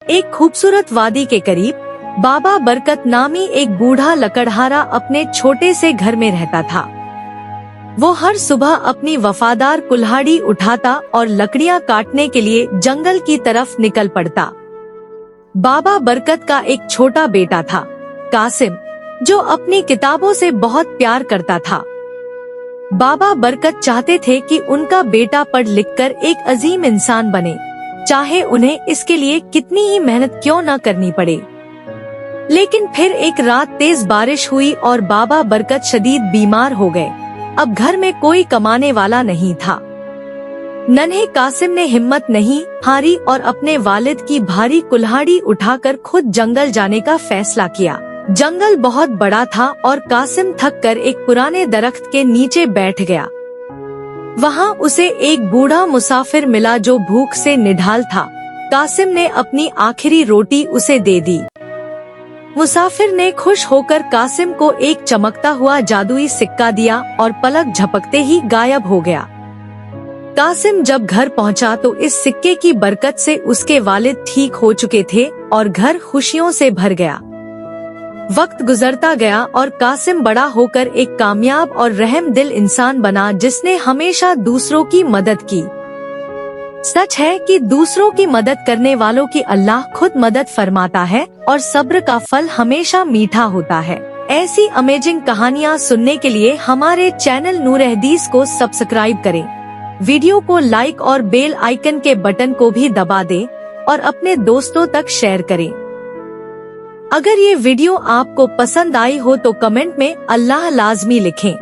एक खूबसूरत वादी के करीब बाबा बरकत नामी एक बूढ़ा लकड़हारा अपने छोटे से घर में रहता था। वो हर सुबह अपनी वफादार कुल्हाड़ी उठाता और लकड़ियां काटने के लिए जंगल की तरफ निकल पड़ता। बाबा बरकत का एक छोटा बेटा था, कासिम, जो अपनी किताबों से बहुत प्यार करता था। बाबा बरकत चाहते थे कि उनका बेटा पढ़ लिखकर एक अजीम इंसान बने, चाहे उन्हें इसके लिए कितनी ही मेहनत क्यों न करनी पड़े। लेकिन फिर एक रात तेज बारिश हुई और बाबा बरकत शदीद बीमार हो गए। अब घर में कोई कमाने वाला नहीं था। नन्हे कासिम ने हिम्मत नहीं हारी और अपने वालिद की भारी कुल्हाड़ी उठाकर खुद जंगल जाने का फैसला किया। जंगल बहुत बड़ा था और कासिम थक कर एक पुराने दरख्त के नीचे बैठ गया। वहाँ उसे एक बूढ़ा मुसाफिर मिला जो भूख से निढाल था। कासिम ने अपनी आखिरी रोटी उसे दे दी। मुसाफिर ने खुश होकर कासिम को एक चमकता हुआ जादुई सिक्का दिया और पलक झपकते ही गायब हो गया। कासिम जब घर पहुंचा तो इस सिक्के की बरकत से उसके वालिद ठीक हो चुके थे और घर खुशियों से भर गया। वक्त गुजरता गया और कासिम बड़ा होकर एक कामयाब और रहम दिल इंसान बना जिसने हमेशा दूसरों की मदद की। सच है कि दूसरों की मदद करने वालों की अल्लाह खुद मदद फरमाता है और सब्र का फल हमेशा मीठा होता है। ऐसी अमेजिंग कहानियाँ सुनने के लिए हमारे चैनल नूर हदीस को सब्सक्राइब करें। वीडियो को लाइक और बेल आइकन के बटन को भी दबा दें और अपने दोस्तों तक शेयर करें। अगर ये वीडियो आपको पसंद आई हो तो कमेंट में अल्लाह लाजमी लिखें।